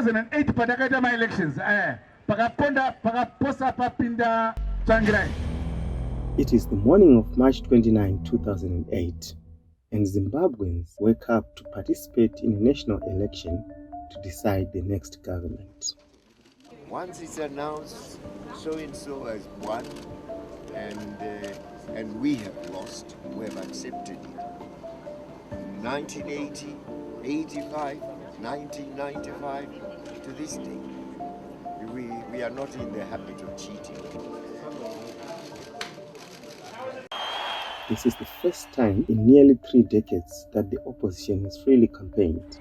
2008 patakaita ma elections pakaposa papinda Tsvangirai. It is the morning of March 29, 2008, and Zimbabweans wake up to participate in a national election to decide the next government. Once it's announced, so-and-so has won, and we have lost, we have accepted it. 1980, 85, 1995, to this day. We are not in the habit of cheating. This is the first time in nearly 3 decades that the opposition has freely campaigned.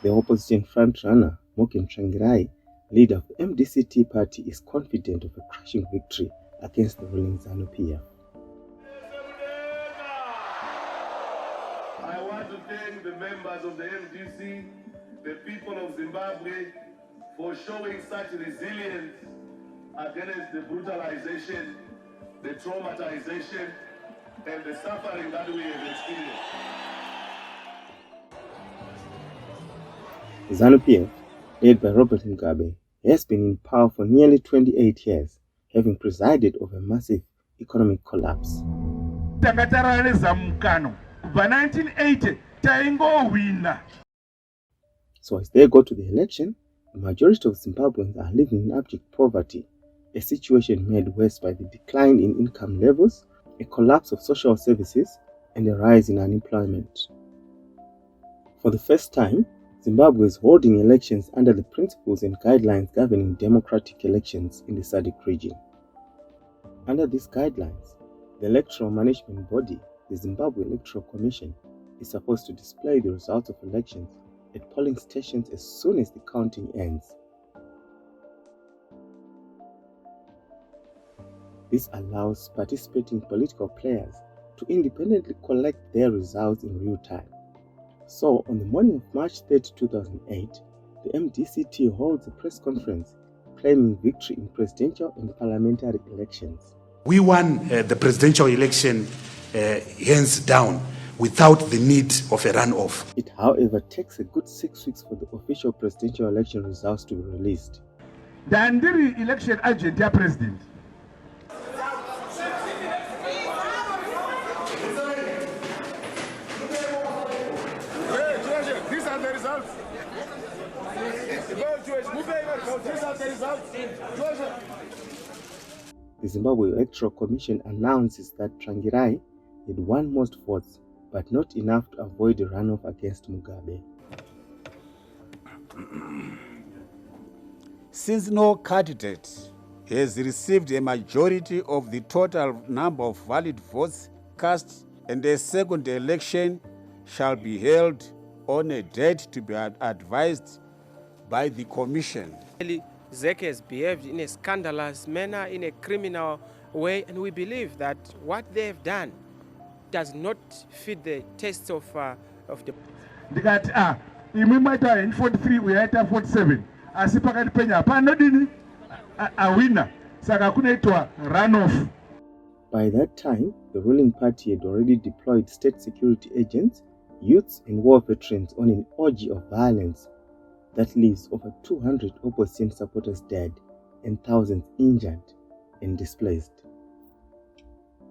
The opposition frontrunner, Moken Tsvangirai, leader of the MDCT party, is confident of a crushing victory against the ruling ZANU-PF. I want to thank the members of the MDC, the people of Zimbabwe, for showing such resilience against the brutalization, the traumatization, and the suffering that we have experienced. ZANU-PF, led by Robert Mugabe, has been in power for nearly 28 years, having presided over a massive economic collapse. So as they go to the election, the majority of Zimbabweans are living in abject poverty, a situation made worse by the decline in income levels, a collapse of social services, and a rise in unemployment. For the first time, Zimbabwe is holding elections under the principles and guidelines governing democratic elections in the SADC region. Under these guidelines, the electoral management body, the Zimbabwe Electoral Commission, is supposed to display the results of elections at polling stations as soon as the counting ends. This allows participating political players to independently collect their results in real time. So, on the morning of March 30, 2008, the MDCT holds a press conference claiming victory in presidential and parliamentary elections. We won the presidential election hands down without the need of a runoff. It, however, takes a good 6 weeks for the official presidential election results to be released. The Andiri election agent, dear President. The Zimbabwe Electoral Commission announces that Tsvangirai had won most votes, but not enough to avoid a runoff against Mugabe. Since no candidate has received a majority of the total number of valid votes cast, and a second election shall be held on a date to be advised by the Commission. ZEC has behaved in a scandalous manner, in a criminal way, and we believe that what they have done does not fit the taste of the... in 43, we had 47. Asipakati penya, panodini, a winner. Saka kunaitwa runoff. By that time, the ruling party had already deployed state security agents, youths, and war veterans on an orgy of violence that leaves over 200 opposition supporters dead and thousands injured and displaced.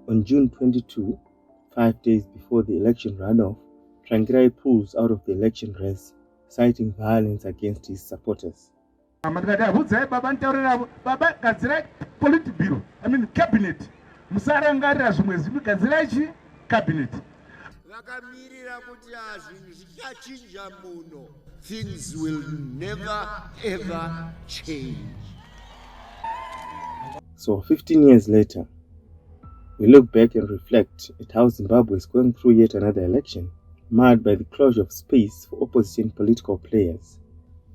On June 22, 5 days before the election runoff, Tsvangirai pulls out of the election race, citing violence against his supporters. Cabinet. Cabinet. Things will never ever change. So 15 years later, we look back and reflect at how Zimbabwe is going through yet another election, marred by the closure of space for opposition political players.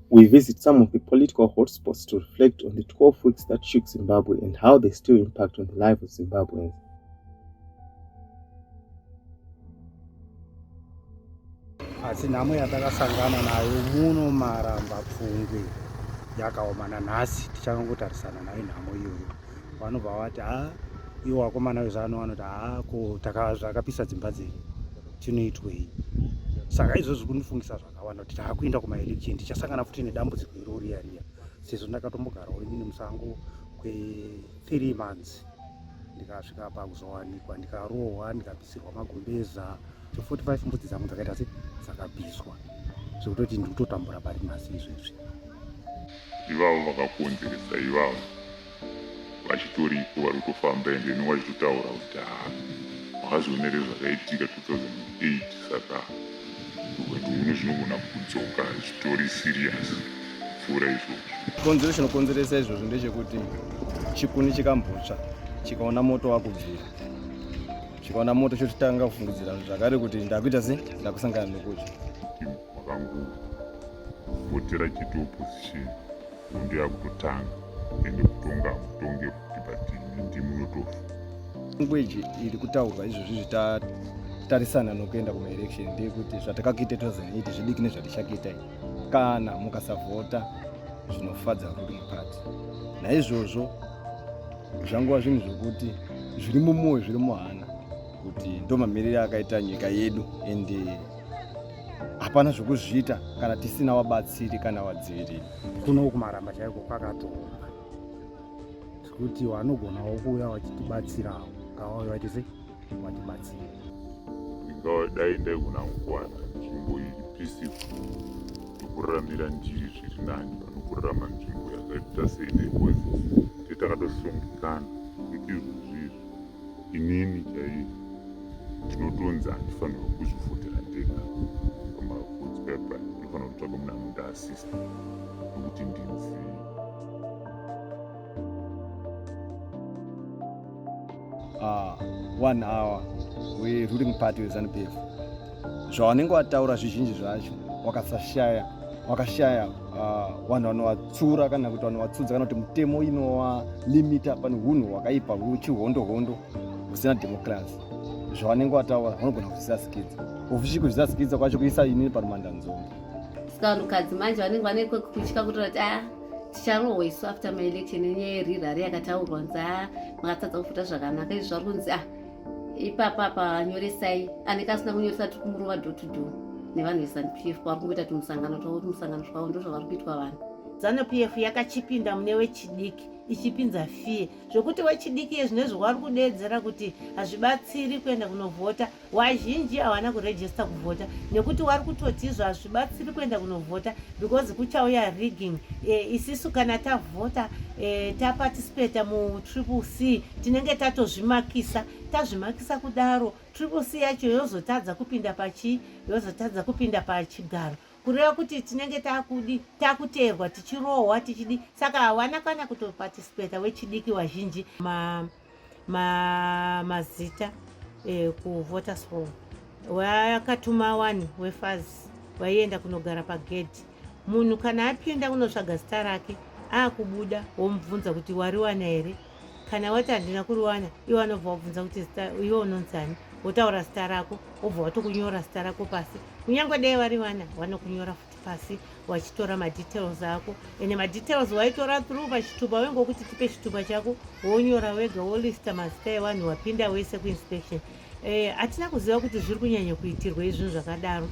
We visit some of the political hotspots to reflect on the 12 weeks that shook Zimbabwe and how they still impact on the life of Zimbabweans. Asi nhamo yatakasangana nayo muno Maramba Pfungwe yakaomana nhasi tichangotarisana nayo nhamo iyoyo. Vanobva vati iwo vakomana vezano vanoti ko zvakapisa dzimba dzedu tinoitwei. saka izvozvo kunifungisa zvakawanda kuti taakuenda kumaelection tichasangana futi nedambudziko iroriya sezvo ndakatombogarawo inini musango kwe3 months ndikasvika pakuzowanikwa ndikarohwa ndikapisirwa magombeza 45 mbudzi dzangu dzakaita dzakabviswa zvekutoti ndikutotambura pari nhasi izvezvi. Ivavo vakakonzeresa ivavo vachitoripo vari kutofamba ende vachitotaura kuti makazvionere zvakaitika 2008 saka kuti uno zvinogona kudzoka zvitori serious pfuura izvozvo. Konzero chinokonzeresa izvozvo ndechekuti chikuni chikambotsva chikaona moto wakubvira chikaona moto chototanga kufungidzira zvakare kuti ndakuita sei ndakusangana nekuti makangotera chiti opposition undo yakutotanga ende kutonga mutonge kuti but ndimu yotofa. Language iri kutaurwa izvozvi zvitatarisana nokuenda kumaelection ndeyekuti zvatakakuita 2008 zvidiki nezvatichakuita kana mukasavhota zvinofadza ruling party. Naizvozvo zvangova zvinhu zvokuti zviri mumwoyo zviri muhana kuti ndo mamiriro akaita nyika yedu ende hapana zvokuzviita kana tisina wabatsiri kana wadziviriri. Kuno kumaramba chaiko kwakatomba zvekuti vanogonawo kuuya vachitibatsirawo ngavauya vachise vatibatsira. Ingawa dai ndaigona kuwana nzvimbo iri peaceful yokuraramira njiri zviri nani vanokurarama nzvimbo yakaita seNegozis tetakatosungikana kuti izvozvizvi inini chai ndinotonzi handifanirwa kuzvifotera ndega pamavotes paper ndinofanira kutsvaka munhu anondiasista nokuti ndinzi 1 hour we-ruling party weZANU-PF zvavanenge vataura zvizhinji zvacho wakashaya vanhu vanovatsura kana kuti vanovatsudza kana kuti mutemo inovalimita pane hunhu hwakaipa hwechihondo husina democracy. Zvavanenge vataura vanogona kuzvisasikidza ufishiku zvisasikidza kwacho kuisa inini parumandanzombe. Saka vanhukadzi manje vanenge vane kutya kutora kuti ticharohwa isu after maelection nenyaya yerirari yakataurwa nzi makatadza kufuta zvakanaka. Izvi zvari kunzi ipapa nyoresai anenge asina kunyoresa tiri kumurova door to door nevanhu veZANU-PF kwavari kungoita tumusangano twavo tumusangano twavo ndo zvavari kuitwa vanhu. ZANU-PF yakachipinda mune wechidiki ichipinza fiye zvokuti wechidiki yezvinezvi wari kudedzera kuti hazvibatsiri kuenda kunovhota. Wazhinji havana kurejista kuvhota nekuti wari kutotizva hazvibatsiri kuenda kunovhota because kuchauya rigging. Isisu kana tavhota taparticipata muCCC tinenge tazvimakisa kudaro CCC yacho yozotadza kupinda pachigaro kureva kuti tinenge takuteerwa tichirohwa tichidi. Saka hawana kana kutoparticipata wechidiki wazhinji mazita kuvoters roll. Wakatuma 1 wefazi waienda kunogara pagedhi. Munhu kana apinda kunotsvaga zita rake akubuda womubvunza kuti wariwana here. Kana wati handina kuriwana iwo vanobva wabvunza kuti iwo unonzani wotaura zita rako wobva watokunyora zita rako pasi. Kunyange dai wariwana vanokunyora futi pasi wachitora madetails ako ene madetails waitora through pachitupa wengokuti tipe chitupa chako wonyora wega wolista mazita evanhu wapinda wese kuinspection. Hatina kuziva kuti zviri kunyanya kuitirwa izvinhu zvakadaro.